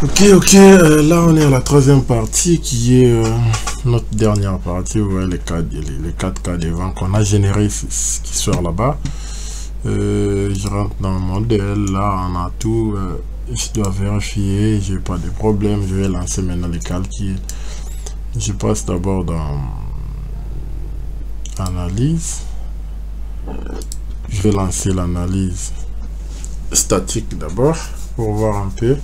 Ok, là on est à la troisième partie qui est notre dernière partie. Vous voyez les quatre cas de vent qu'on a généré qui sort là-bas. Je rentre dans le modèle, là on a tout. Je dois vérifier, j'ai pas de problème. Je vais lancer maintenant les calculs. Je passe d'abord dans analyse. Je vais lancer l'analyse statique d'abord pour voir un peu.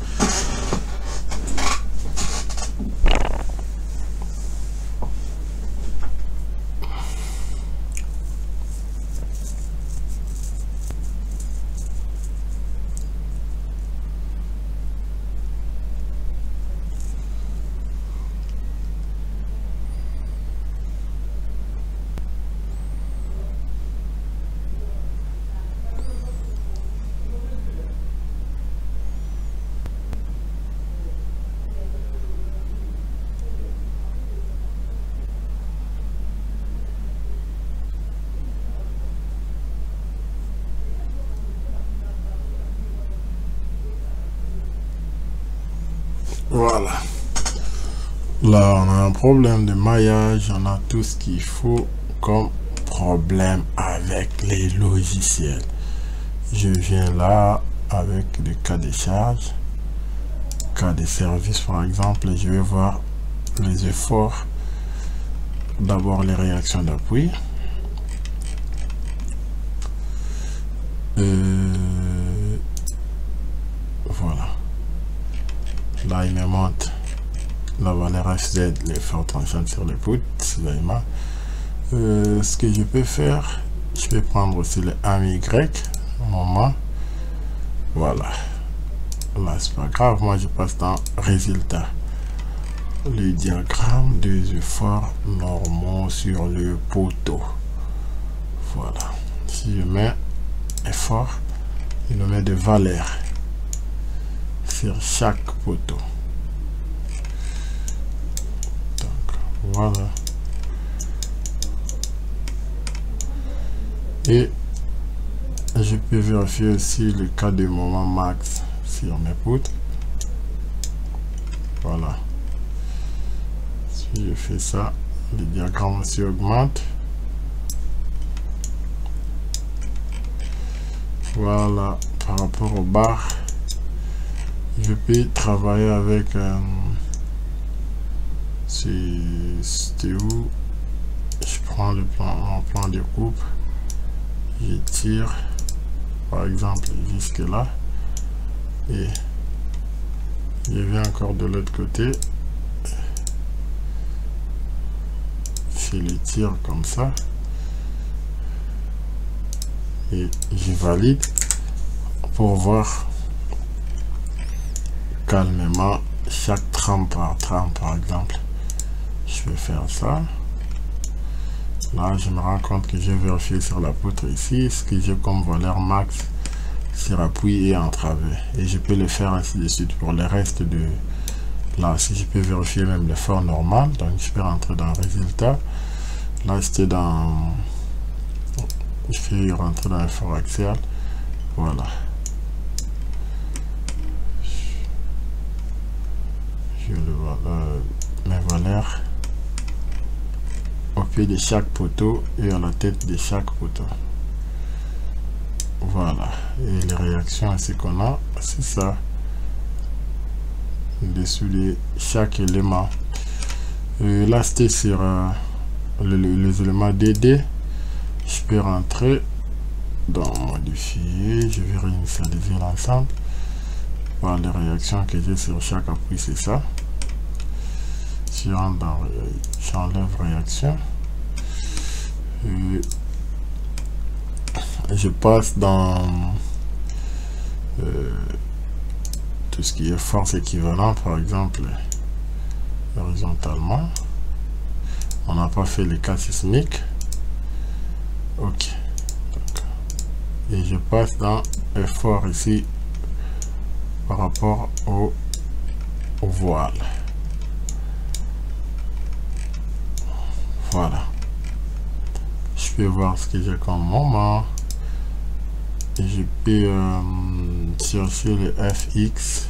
Voilà. Là, on a un problème de maillage. On a tout ce qu'il faut comme problème avec les logiciels. Je viens là avec le cas de charge, cas de service par exemple. Je vais voir les efforts. D'abord les réactions d'appui. Voilà. Là, il me montre la valeur FZ, l'effort transient sur les poutres. Ce que je peux faire, je vais prendre aussi le AMY, moment. Voilà. Là, c'est pas grave. Moi, je passe dans résultat. Le diagramme des efforts normaux sur le poteau. Voilà. Si je mets effort, il me met des valeurs sur chaque poteau. Donc voilà. Et je peux vérifier aussi le cas de moment max sur mes poutres. Voilà. Si je fais ça, le diagramme aussi augmente. Voilà. Par rapport aux barres, je peux travailler avec c'était où je prends le plan, mon plan de coupe, je tire par exemple jusque là et je viens encore de l'autre côté, je le tire comme ça et je valide pour voir calmement chaque trame par exemple. Je vais faire ça. Là, je me rends compte que j'ai vérifié sur la poutre ici ce que j'ai comme valeur max sur appui et entravé. Et je peux le faire ainsi de suite pour le reste de là. Si je peux vérifier même l'effort normal, donc je peux rentrer dans résultat. Là, c'était dans. Je vais rentrer dans l'effort axial. Voilà. Je le vois mes valeurs au pied de chaque poteau et à la tête de chaque poteau. Voilà. Et les réactions ainsi qu'on a, c'est ça. Dessous de chaque élément. Là, c'était sur les éléments DD. Je peux rentrer dans modifier. Je vais réinitialiser l'ensemble. Voilà les réactions que j'ai sur chaque appui, c'est ça. Si je rentre dans j'enlève réaction, je passe dans tout ce qui est force équivalente, par exemple horizontalement. On n'a pas fait les cas sismiques. Ok. Et je passe dans effort ici par rapport au voile. Voilà. Je peux voir ce que j'ai comme moment. Et je peux chercher le FX.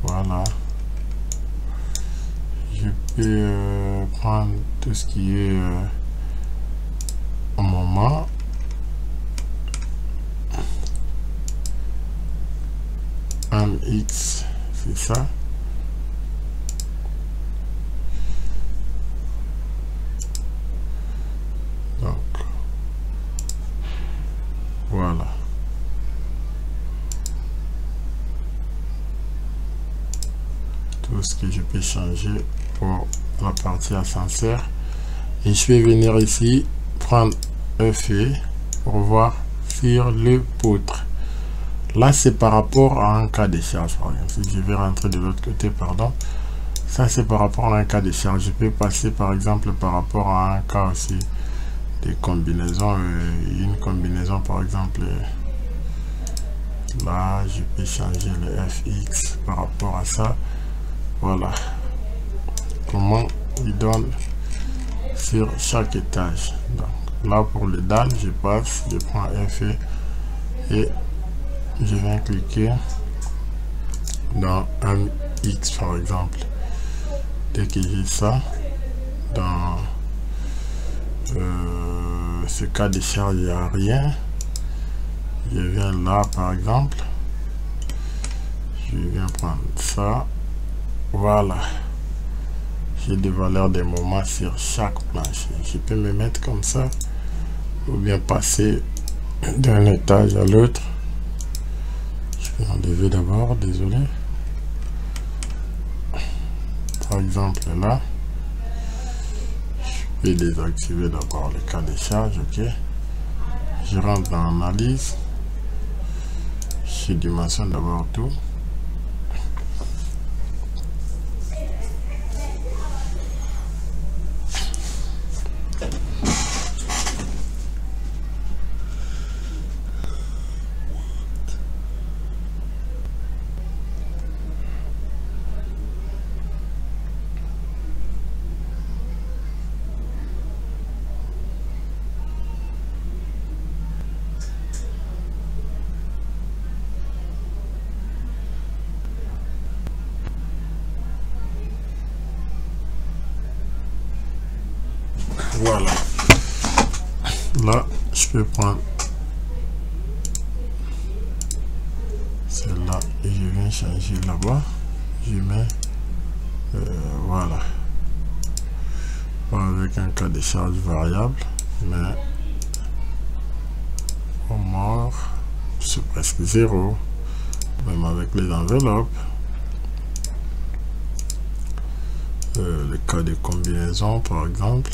Voilà. Je peux prendre tout ce qui est au moment. Un X, c'est ça. Donc, voilà. Tout ce que je peux changer pour la partie ascenseur. Et je vais venir ici, prendre effet pour voir sur le poutre. Là, c'est par rapport à un cas de charge. Par exemple, si je vais rentrer de l'autre côté, pardon. Ça, c'est par rapport à un cas de charge. Je peux passer, par exemple, par rapport à un cas aussi des combinaisons. Une combinaison, par exemple, là, je peux changer le FX par rapport à ça. Voilà. Comment il donne sur chaque étage. Donc, là, pour le dalle, je passe, je prends effet et je viens cliquer dans un X par exemple. Dès que j'ai ça, dans ce cas de charge, il n'y a rien. Je viens là par exemple, je viens prendre ça. Voilà, j'ai des valeurs des moments sur chaque planche. Je peux me mettre comme ça ou bien passer d'un étage à l'autre. Je vais enlever d'abord, désolé. Par exemple là, je vais désactiver d'abord le cas de charge. Ok, je rentre dans analyse, je dimensionne d'abord tout. Voilà, là je peux prendre celle-là et je viens changer là-bas, je mets voilà, pas avec un cas de charge variable, mais au mort c'est presque 0, même avec les enveloppes. Le cas de combinaison par exemple,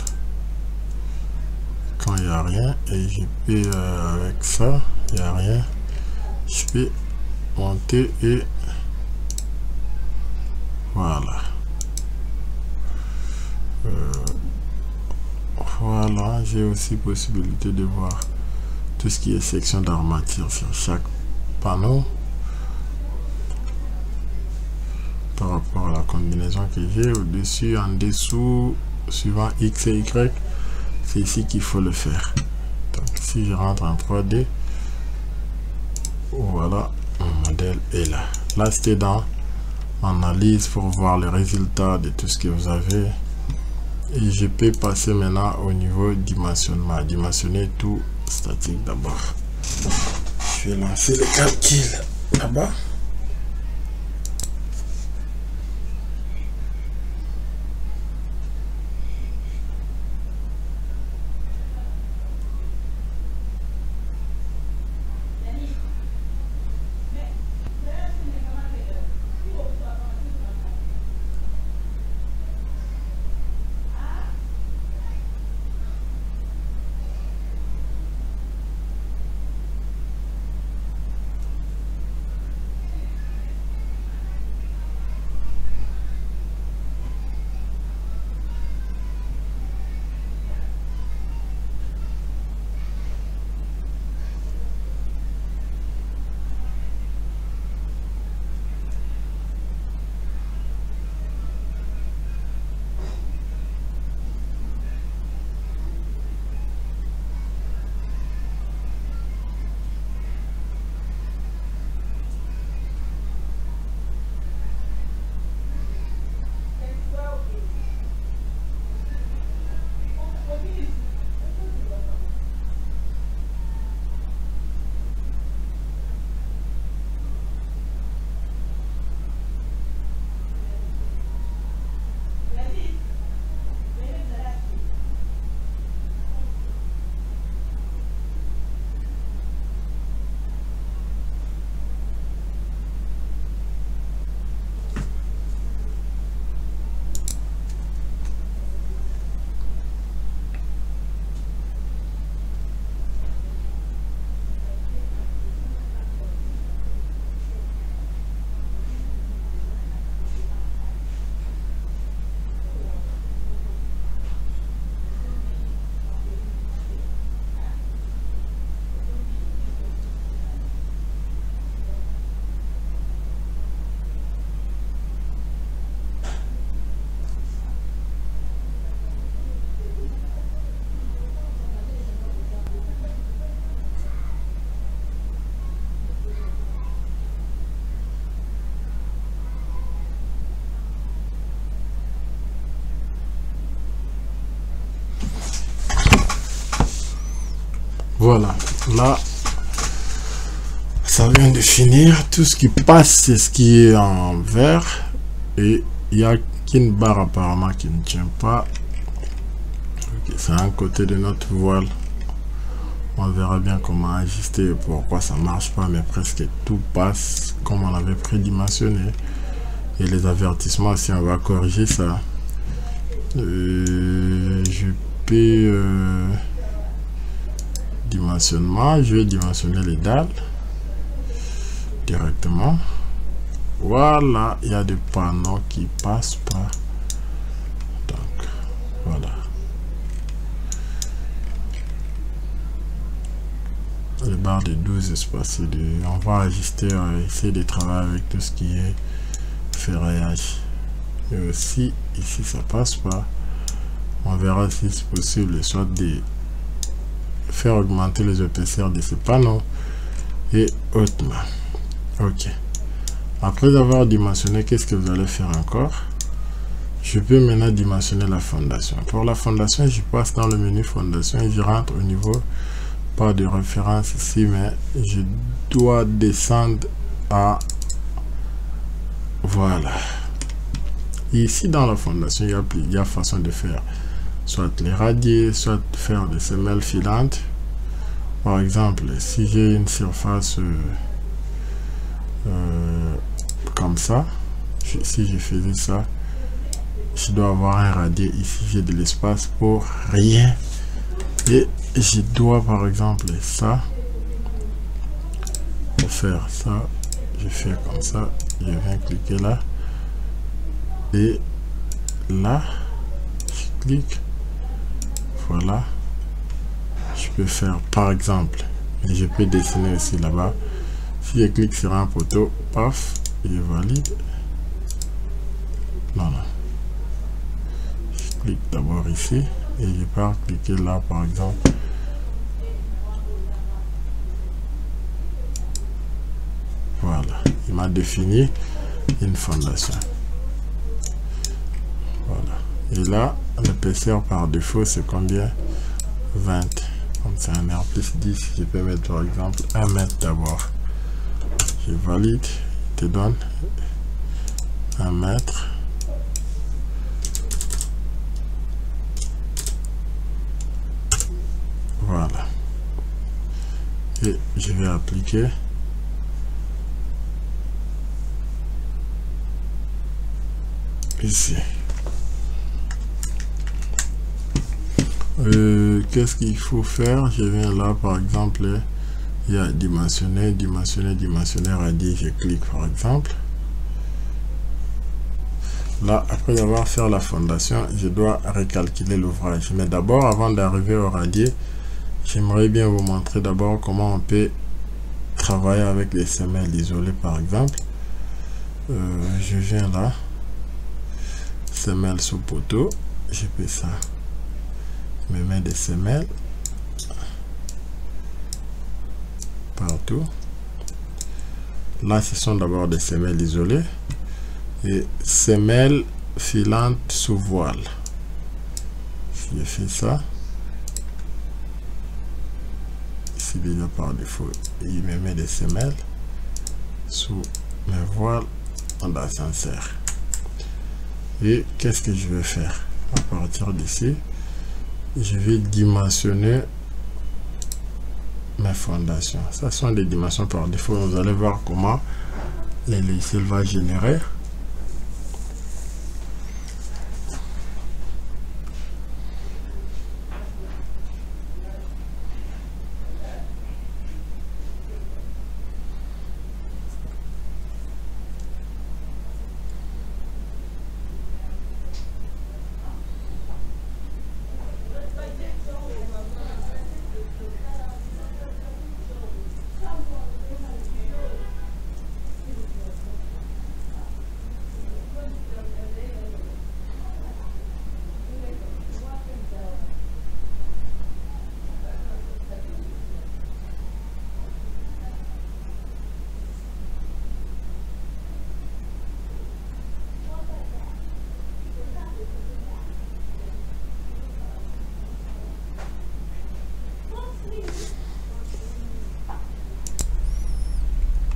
quand il n'y a rien et je peux avec ça, il n'y a rien, je peux monter et voilà. Voilà, j'ai aussi possibilité de voir tout ce qui est section d'armature sur chaque panneau par rapport à la combinaison que j'ai au-dessus, en dessous, suivant X et Y. C'est ici qu'il faut le faire. Donc si je rentre en 3D, voilà, mon modèle est là. Là, c'était dans analyse pour voir les résultats de tout ce que vous avez. Et je peux passer maintenant au niveau dimensionnement. Dimensionner tout statique d'abord. Je vais lancer le calcul là-bas. Voilà, là ça vient de finir. Tout ce qui passe, c'est ce qui est en vert, et il y a qu'une barre apparemment qui ne tient pas. Okay, c'est un côté de notre voile. On verra bien comment ajuster et pourquoi ça marche pas, mais presque tout passe comme on avait prédimensionné. Et les avertissements, si on va corriger ça, je peux dimensionnement, je vais dimensionner les dalles directement. Voilà, il y a des panneaux qui passent pas, donc voilà. Les barres de 12 espacées, on va ajuster, essayer de travailler avec tout ce qui est ferraillage. Et aussi ici ça passe pas, on verra si c'est possible soit de faire augmenter les épaisseurs de ces panneaux et autrement. Ok, après avoir dimensionné, qu'est-ce que vous allez faire encore? Je peux maintenant dimensionner la fondation. Pour la fondation, je passe dans le menu fondation et je rentre au niveau, pas de référence ici, mais je dois descendre à, voilà, ici dans la fondation il y a façon de faire, soit les radier, soit faire des semelles filantes. Par exemple, si j'ai une surface comme ça, si je faisais ça, je dois avoir un radier ici, j'ai de l'espace pour rien, et je dois par exemple ça, pour faire ça, je fais comme ça, je viens cliquer là, et là je clique, voilà, je peux faire par exemple, et je peux dessiner aussi là-bas. Si je clique sur un poteau, paf, je valide. Non, je clique d'abord ici et je peux cliquer là par exemple. Voilà, il m'a défini une fondation. Voilà, et là l'épaisseur par défaut c'est combien? 20. Comme c'est un R plus 10, je peux mettre par exemple 1 mètre d'abord. Je valide, il te donne 1 mètre. Voilà, et je vais appliquer. Ici, qu'est-ce qu'il faut faire? Je viens là par exemple, il y a dimensionner, radier, je clique par exemple. Là, après avoir fait la fondation, je dois recalculer l'ouvrage. Mais d'abord, avant d'arriver au radier, j'aimerais bien vous montrer d'abord comment on peut travailler avec les semelles isolées par exemple. Je viens là, semelles sous poteau, je fais ça, je me mets des semelles partout. Là ce sont d'abord des semelles isolées et semelles filantes sous voile. Si je fais ça ici déjà par défaut, il me met des semelles sous mes voiles en ascenseur. Et qu'est-ce que je vais faire? À partir d'ici, je vais dimensionner mes fondations. Ça sont des dimensions par défaut. Vous allez voir comment les logiciels va générer.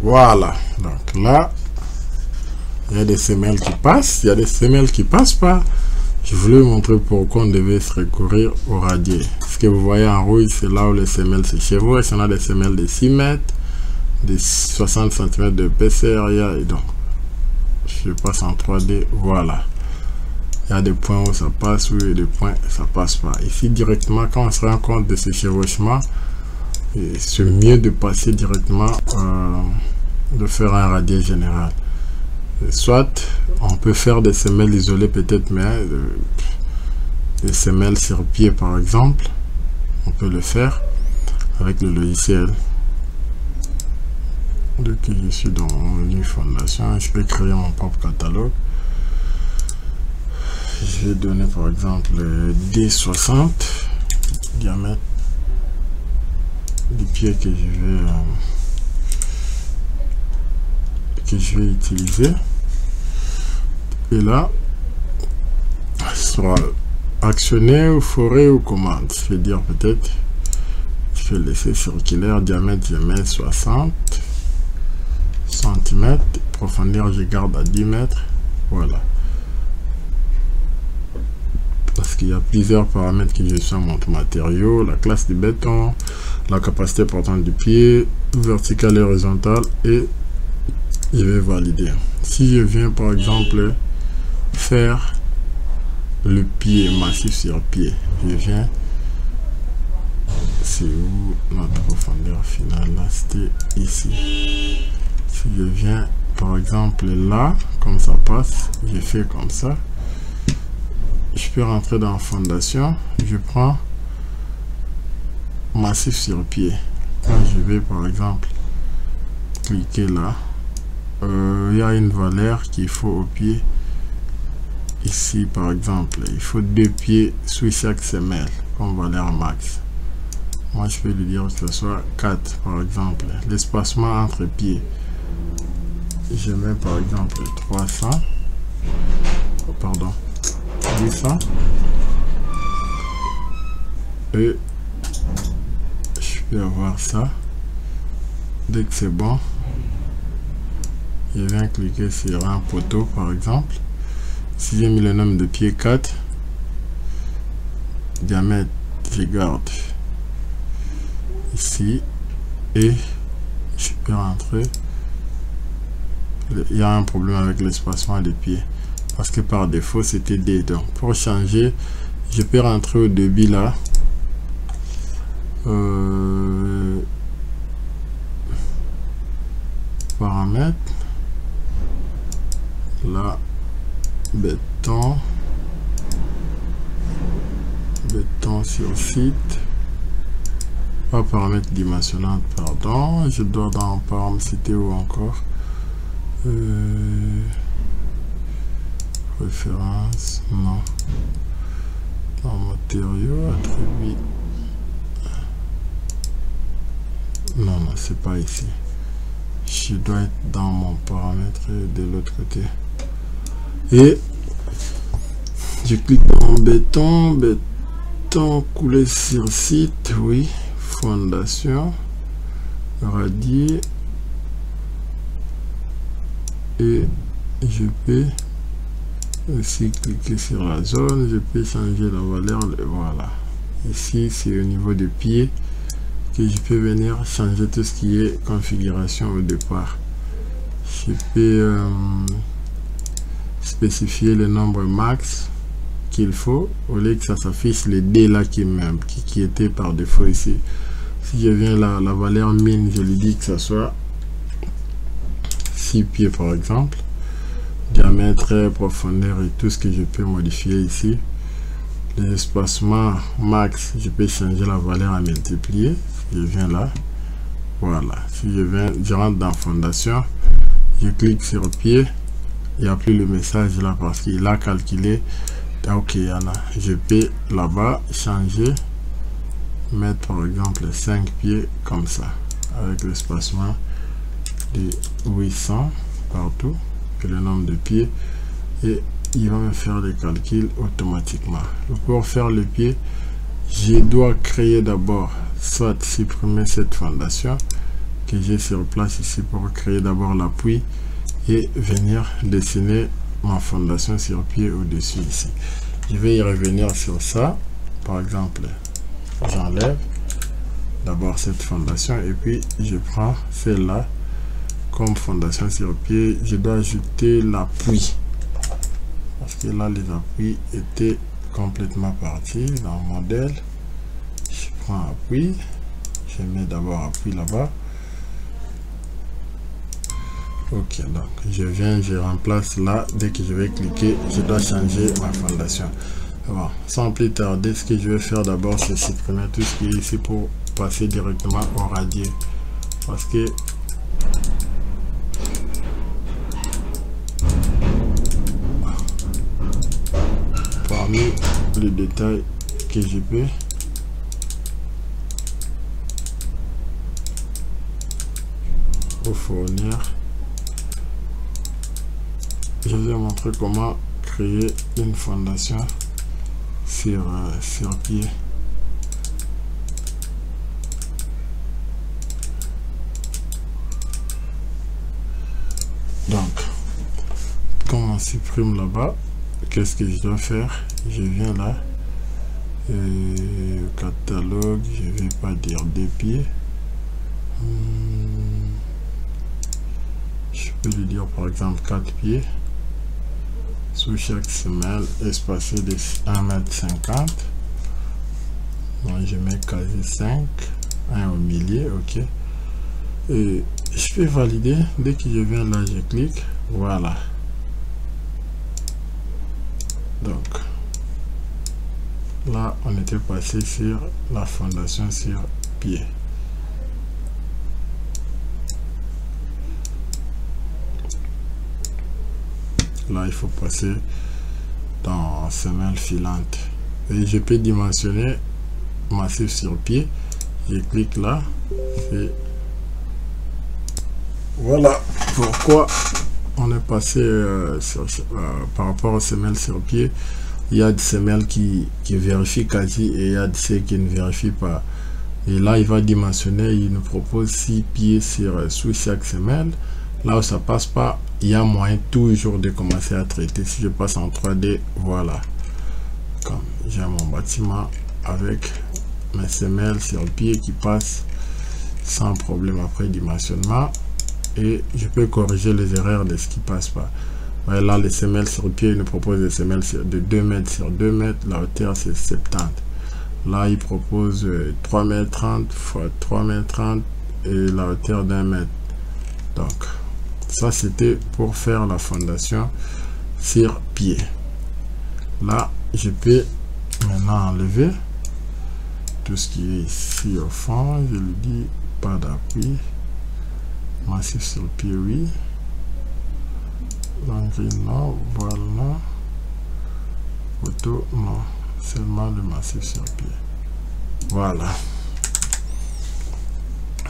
Voilà, donc là il y a des semelles qui passent, il y a des semelles qui passent pas. Je voulais vous montrer pourquoi on devait se recourir au radier. Ce que vous voyez en rouge, c'est là où les semelles se chevauchent. On a des semelles de 6 mètres, de 60 cm d'épaisseur. Et donc, je passe en 3D, voilà. Il y a des points où ça passe, oui, et des points où ça passe pas. Ici, directement, quand on se rend compte de ce chevauchement, c'est mieux de passer directement, de faire un radier général. Soit on peut faire des semelles isolées peut-être, mais des semelles sur pied par exemple, on peut le faire avec le logiciel. Dès que je suis dans mon menu fondation, je peux créer mon propre catalogue. Je vais donner par exemple D60 diamètre du pied que je vais utiliser. Et là, soit actionner ou forer ou commande. Je vais dire peut-être, je vais laisser circulaire, diamètre, je mets 60 cm, profondeur, je garde à 10 mètres. Voilà. Parce qu'il y a plusieurs paramètres que je suis à mon matériau, la classe du béton, la capacité portante du pied, verticale et horizontale, et je vais valider. Si je viens par exemple faire le pied, massif sur pied, je viens, c'est où notre profondeur finale, là c'était ici. Si je viens par exemple là, comme ça passe, je fais comme ça, je peux rentrer dans fondation, je prends massif sur pied. Quand je vais par exemple cliquer là, il y a une valeur qu'il faut au pied. Ici par exemple, il faut 2 pieds sous chaque semelle comme valeur max. Moi je peux lui dire que ce soit 4 par exemple. L'espacement entre pieds, je mets par exemple 300, pardon, 800, et je peux avoir ça. Dès que c'est bon, je viens cliquer sur un poteau par exemple. Si j'ai mis le nombre de pieds 4, diamètre, je garde ici et je peux rentrer. Il y a un problème avec l'espacement des pieds parce que par défaut c'était D. Donc pour changer, je peux rentrer au débit là. Paramètres. Là, béton sur site, pas paramètre dimensionnel, pardon, je dois dans paramètre cité ou encore référence, non, dans matériaux, attribut, non, c'est pas ici, je dois être dans mon paramètre de l'autre côté. Et je clique dans béton coulé sur site, oui, fondation, radier, et je peux aussi cliquer sur la zone, je peux changer la valeur, voilà. Ici c'est au niveau des pieds que je peux venir changer tout ce qui est configuration au départ. Je peux spécifier le nombre max qu'il faut au lieu que ça s'affiche les D là qui était par défaut ici. Si je viens là, la valeur min, je lui dis que ça soit 6 pieds par exemple, diamètre, profondeur et tout ce que je peux modifier ici. Les espacements max, je peux changer la valeur à multiplier. Je viens là, voilà. Si je rentre dans fondation, je clique sur pied, il n'y a plus le message là parce qu'il a calculé. Ok, il y en a. Je peux là-bas changer, mettre par exemple 5 pieds comme ça, avec l'espacement de 800 partout, et le nombre de pieds, et il va me faire des calculs automatiquement. Pour faire le pied, je dois créer d'abord, soit supprimer cette fondation que j'ai sur place ici pour créer d'abord l'appui et venir dessiner ma fondation sur pied au-dessus ici. Je vais y revenir sur ça. Par exemple, j'enlève d'abord cette fondation et puis je prends celle-là comme fondation sur pied. Je dois ajouter l'appui parce que là les appuis étaient complètement partis dans le modèle. Je prends appui, je mets d'abord appui là-bas. Ok, donc je viens, je remplace là. Dès que je vais cliquer, je dois changer ma fondation. Bon, sans plus tarder, ce que je vais faire d'abord, c'est supprimer tout ce qui est ici pour passer directement au radier. Parce que parmi les détails que je peux vous fournir, je vais montrer comment créer une fondation sur pied. Donc, comme on supprime là-bas, qu'est-ce que je dois faire? Je viens là, catalogue, je vais pas dire des pieds. Je peux lui dire par exemple 4 pieds. Sous chaque semelle espacé de 1,50 m. Donc je mets quasi 5, un au milieu, ok. Et je peux valider. Dès que je viens là, je clique, voilà. Donc là on était passé sur la fondation sur pied. Là il faut passer dans semelle filante et je peux dimensionner massif sur pied. Je clique là et voilà pourquoi on est passé par rapport aux semelles sur pied. Il y a des semelles qui vérifient quasi et il y a des qui ne vérifient pas. Et là il va dimensionner, il nous propose 6 pieds sous chaque semelle. Là où ça passe pas, il y a moyen toujours de commencer à traiter. Si je passe en 3D, voilà, comme j'ai mon bâtiment avec mes semelles sur pied qui passent sans problème après dimensionnement, et je peux corriger les erreurs de ce qui passe pas. Ouais, là les semelles sur pied, il nous propose des semelles de 2 mètres sur 2 mètres, la hauteur c'est 70. Là il propose 3,30 m x 3,30 m et la hauteur d'1 mètre. Donc ça c'était pour faire la fondation sur pied. Là je peux maintenant enlever tout ce qui est ici au fond. Je lui dis pas d'appui, massif sur pied oui, l'engrais non, voile non, photo non, seulement le massif sur pied. Voilà.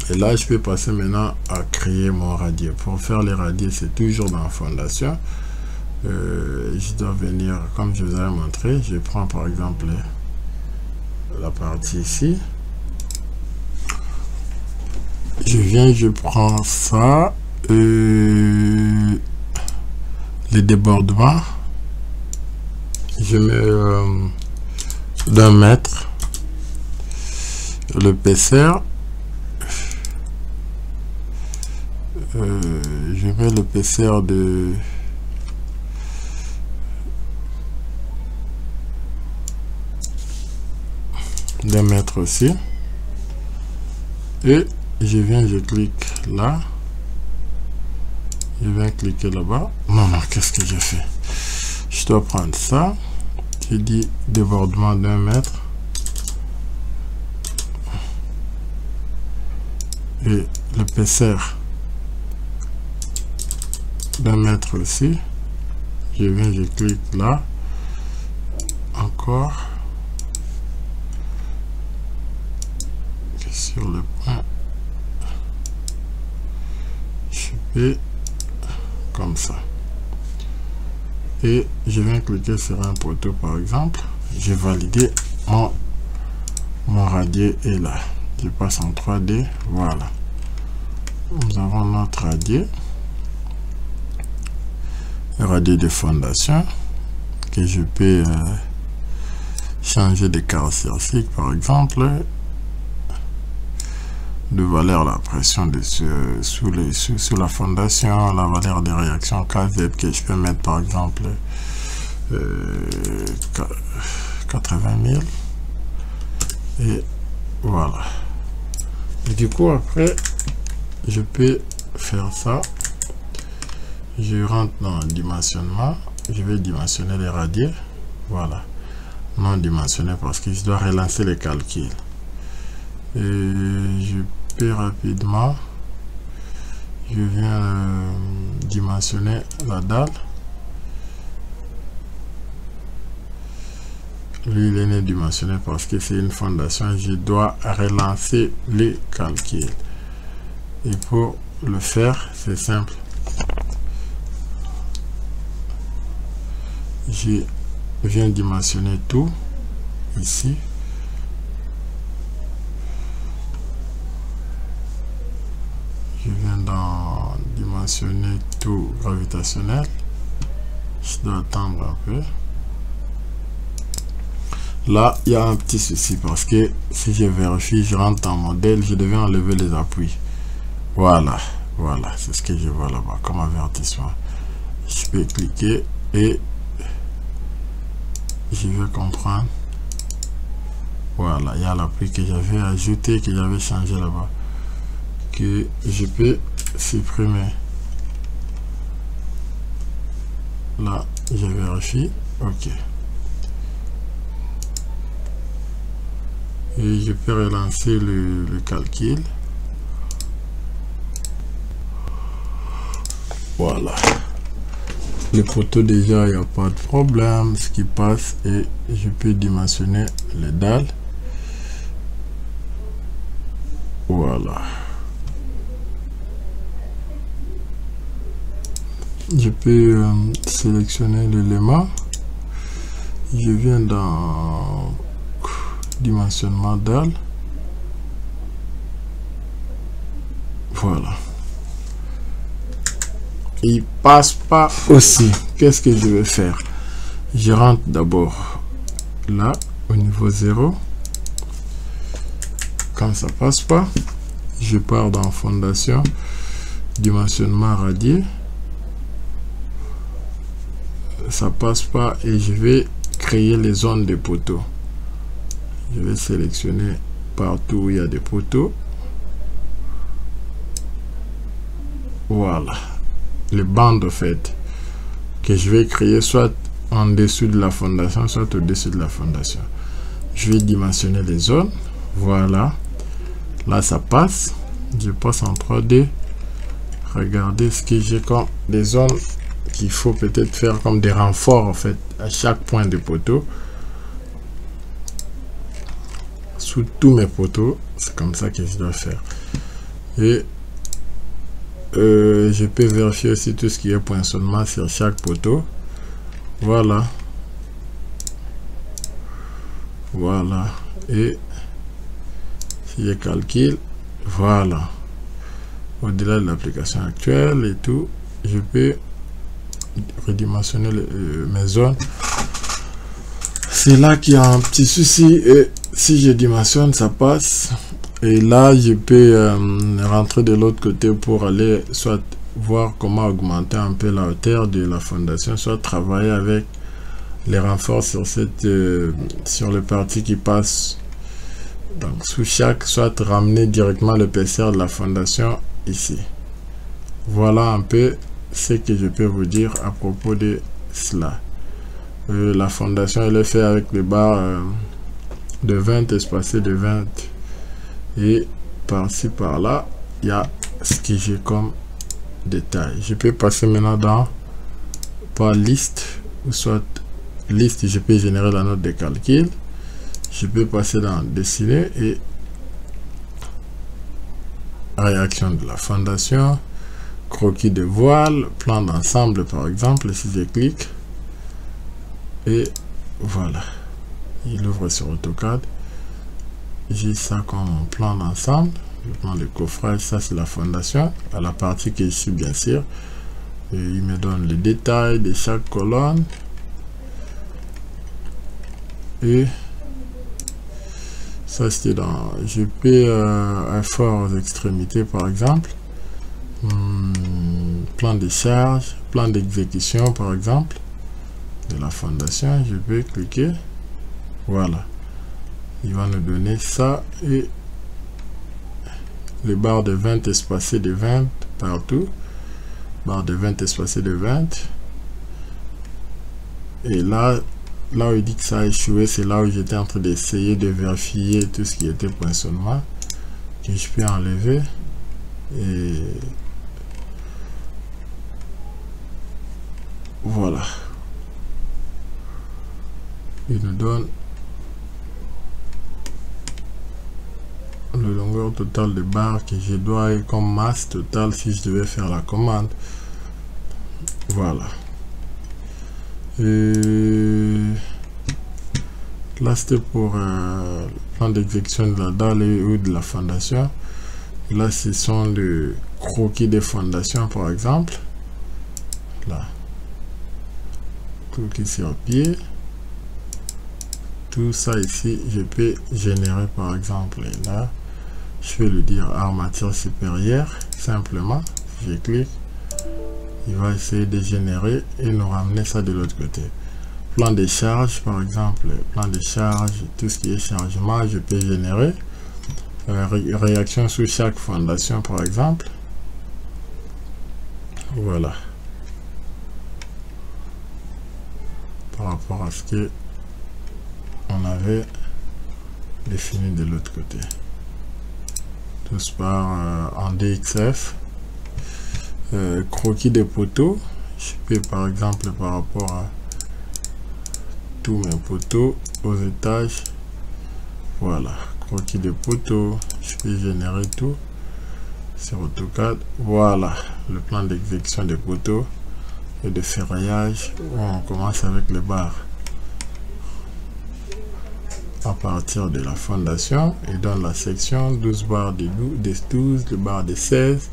Et là je peux passer maintenant à créer mon radier. Pour faire les radiers, c'est toujours dans la fondation. Je dois venir, comme je vous avais montré, je prends par exemple la partie ici, je viens, je prends ça, les débordements, je mets d'1 mètre, l'épaisseur, je mets l'épaisseur de d'1 mètre aussi, et je viens, je clique là, je viens cliquer là-bas. Non, qu'est-ce que j'ai fait? Je dois prendre ça, je dis débordement d'1 mètre et l'épaisseur d'1 mètre aussi. Je viens, je clique là encore sur le point, je peux comme ça, et je viens cliquer sur un poteau par exemple. J'ai validé, mon radier est là, je passe en 3D, voilà. nous avons notre radier de fondation que je peux changer de caractéristique, par exemple de valeur la pression sous la fondation, la valeur de réaction KZ que je peux mettre par exemple 80 000 et voilà. Et du coup après je peux faire ça, je rentre dans le dimensionnement, je vais dimensionner les radiers, voilà, non dimensionné parce que je dois relancer les calculs et je peux rapidement, je viens dimensionner la dalle. Lui il est né dimensionné parce que c'est une fondation, je dois relancer les calculs et pour le faire c'est simple, je viens dimensionner tout ici, je viens dans dimensionner tout gravitationnel, je dois attendre un peu. Là il y a un petit souci parce que si je vérifie, je rentre dans modèle, je devais enlever les appuis, voilà, c'est ce que je vois là-bas comme avertissement. Je peux cliquer et je vais comprendre, voilà, il y a l'appui que j'avais ajouté, que j'avais changé là-bas, que je peux supprimer. Là je vérifie, ok, et je peux relancer le calcul, voilà. Le poteau déjà il n'y a pas de problème, ce qui passe, et je peux dimensionner les dalles, voilà. Je peux sélectionner l'élément, je viens dans dimensionnement dalle, voilà. Il passe pas aussi. Qu'est-ce que je vais faire? Je rentre d'abord là au niveau 0, quand ça passe pas, je pars dans fondation, dimensionnement radier, ça passe pas et je vais créer les zones de poteaux. Je vais sélectionner partout où il y a des poteaux, voilà, les bandes en fait que je vais créer soit en dessous de la fondation, soit au-dessus de la fondation. Je vais dimensionner les zones, voilà, là ça passe, je passe en 3D. Regardez ce que j'ai comme des zones qu'il faut peut-être faire comme des renforts en fait à chaque point de poteau, sous tous mes poteaux, c'est comme ça que je dois faire. Et je peux vérifier aussi tout ce qui est poinçonnement sur chaque poteau, voilà, et si je calcule, voilà, au-delà de l'application actuelle et tout, je peux redimensionner mes zones. C'est là qu'il y a un petit souci, et si je dimensionne ça passe, et là je peux rentrer de l'autre côté pour aller soit voir comment augmenter un peu la hauteur de la fondation, soit travailler avec les renforts sur cette sur les parties qui passent donc sous chaque, soit ramener directement l'épaisseur de la fondation ici. Voilà un peu ce que je peux vous dire à propos de cela. La fondation elle est faite avec les barres de 20 espacées de 20, et par-ci par là il y a ce que j'ai comme détail. Je peux passer maintenant dans par liste, ou soit liste, je peux générer la note de calcul, je peux passer dans dessiner et réaction de la fondation, croquis de voile, plan d'ensemble par exemple. Si je clique et voilà, il ouvre sur AutoCAD, j'ai ça comme plan d'ensemble, le plan de coffrage, ça c'est la fondation, à la partie que je suis bien sûr. Et il me donne les détails de chaque colonne. Et ça c'était dans je peux un fort aux extrémités par exemple. Plan de charge, plan d'exécution par exemple de la fondation, je peux cliquer, voilà, il va nous donner ça et les barres de 20 espacées de 20 partout, barre de 20 espacées de 20, et là où il dit que ça a échoué, c'est là où j'étais en train d'essayer de vérifier tout ce qui était poinçonnement que je peux enlever. Et voilà, il nous donne le longueur totale de barre que je dois comme masse totale si je devais faire la commande. Voilà. Et là c'était pour le plan d'exécution de la dalle ou de la fondation. Là ce sont les croquis des fondations par exemple. Là, croquis sur pied. Tout ça ici je peux générer par exemple. Et là je vais lui dire armature supérieure simplement. Je clique, il va essayer de générer et nous ramener ça de l'autre côté. Plan de charge par exemple, plan de charge, tout ce qui est chargement je peux générer. Réaction sous chaque fondation par exemple. Voilà, par rapport à ce que on avait défini de l'autre côté. Tous par en DXF. Croquis des poteaux, je peux par exemple par rapport à tous mes poteaux aux étages, voilà, croquis des poteaux, je peux générer tout sur AutoCAD. Voilà le plan d'exécution des poteaux et de ferraillage où on commence avec les barres à partir de la fondation et dans la section 12 barres de 12, les barres de 16,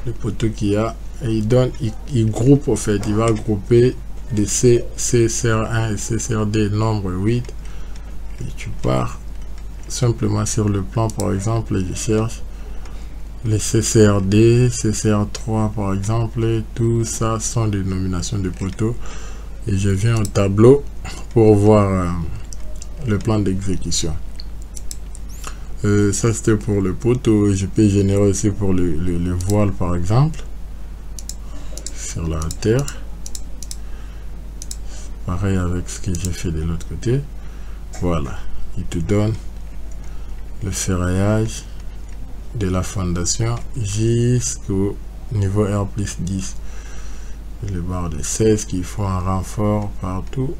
le poteau qu'il y a, et il donne, il groupe en fait, il va grouper des CCR1 et CCRD nombre 8, et tu pars simplement sur le plan par exemple et je cherche les CCRD, CCR3 par exemple, et tout ça sont des nominations de poteaux et je viens au tableau pour voir le plan d'exécution. Ça c'était pour le poteau. Je peux générer aussi pour le voile par exemple sur la terre, pareil avec ce que j'ai fait de l'autre côté. Voilà, il te donne le ferraillage de la fondation jusqu'au niveau R+10, les barres de 16 qui font un renfort partout.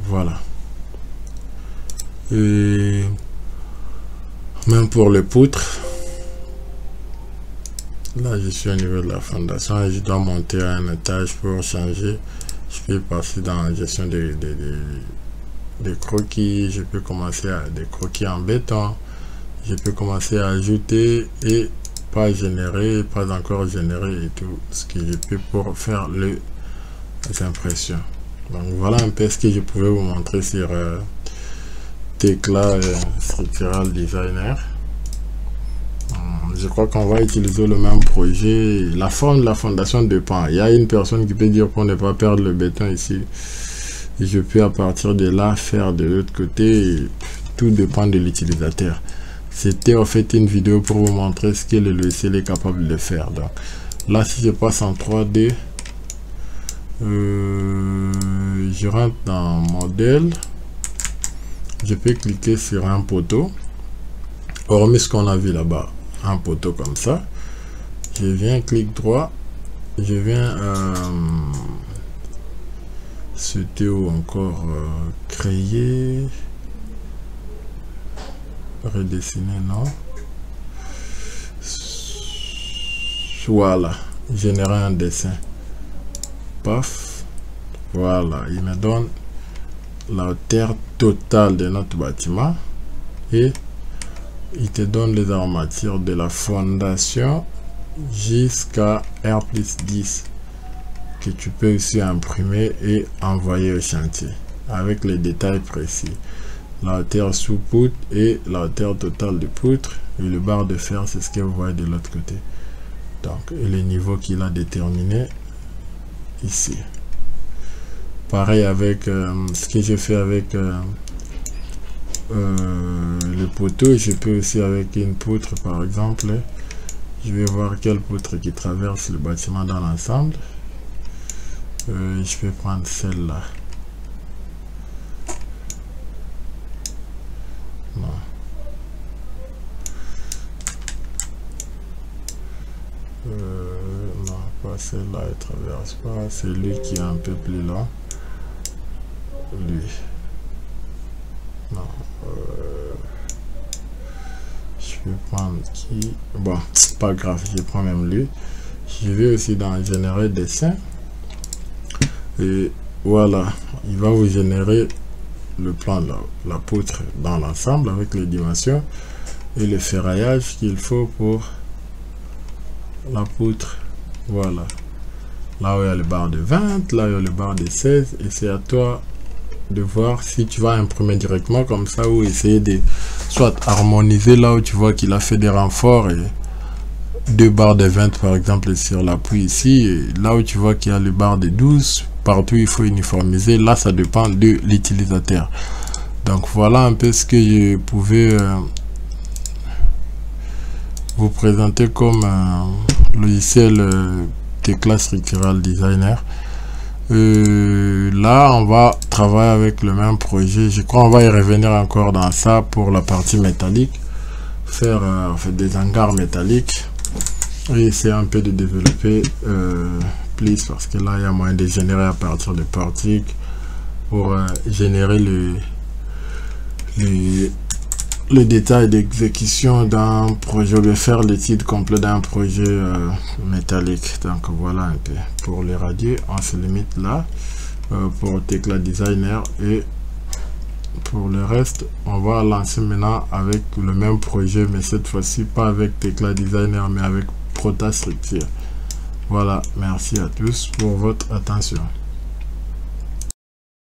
Voilà. Et même pour les poutres, là je suis au niveau de la fondation et je dois monter à un étage pour changer. Je peux passer dans la gestion des croquis, je peux commencer à des croquis en béton, je peux commencer à ajouter et pas générer, pas encore générer et tout ce que je peux pour faire les impressions. Donc voilà un peu ce que je pouvais vous montrer sur Tekla Structural Designer. Je crois qu'on va utiliser le même projet. La forme de la fondation dépend. Il y a une personne qui peut dire qu'on ne pas perdre le béton ici. Et je peux à partir de là faire de l'autre côté. Tout dépend de l'utilisateur. C'était en fait une vidéo pour vous montrer ce que le logiciel est capable de faire. Donc là, si je passe en 3D, je rentre dans modèle. Je peux cliquer sur un poteau, hormis ce qu'on a vu là-bas, un poteau comme ça. Je viens, clic droit, je viens c'était où encore créer, redessiner, non, voilà, générer un dessin, paf, voilà, il me donne la hauteur totale de notre bâtiment et il te donne les armatures de la fondation jusqu'à R+10 que tu peux aussi imprimer et envoyer au chantier avec les détails précis. La hauteur sous poutre et la hauteur totale de poutre, et le barre de fer, c'est ce que vous voyez de l'autre côté. Donc, et les niveaux qu'il a déterminé ici. Pareil avec ce que j'ai fait avec le poteau, je peux aussi avec une poutre par exemple. Je vais voir quelle poutre qui traverse le bâtiment dans l'ensemble. Je vais prendre celle-là. Non. Non, pas celle-là, elle traverse pas. C'est lui qui est un peu plus là. Lui. Non. Je vais prendre qui. Bon, pas grave, je prends même lui. Je vais aussi dans générer dessin. Et voilà, il va vous générer le plan de la poutre dans l'ensemble avec les dimensions et le ferraillage qu'il faut pour la poutre. Voilà, là où il y a le barre de 20, là où il y a le barre de 16, et c'est à toi de voir si tu vas imprimer directement comme ça ou essayer de soit harmoniser là où tu vois qu'il a fait des renforts et 2 barres de 20 par exemple sur l'appui ici, et là où tu vois qu'il y a le barre de 12, partout il faut uniformiser. Là ça dépend de l'utilisateur. Donc voilà un peu ce que je pouvais vous présenter comme logiciel Tekla Structural Designer. Là on va travailler avec le même projet, je crois on va y revenir encore dans ça pour la partie métallique, faire en fait des hangars métalliques et essayer un peu de développer plus, parce que là il y a moyen de générer à partir de portiques pour générer les détails d'exécution d'un projet, ou de faire l'étude complète d'un projet métallique. Donc voilà un peu pour les radios, on se limite là pour Tekla Designer, et pour le reste on va lancer maintenant avec le même projet, mais cette fois-ci pas avec Tekla Designer mais avec Protastructure. Voilà, merci à tous pour votre attention.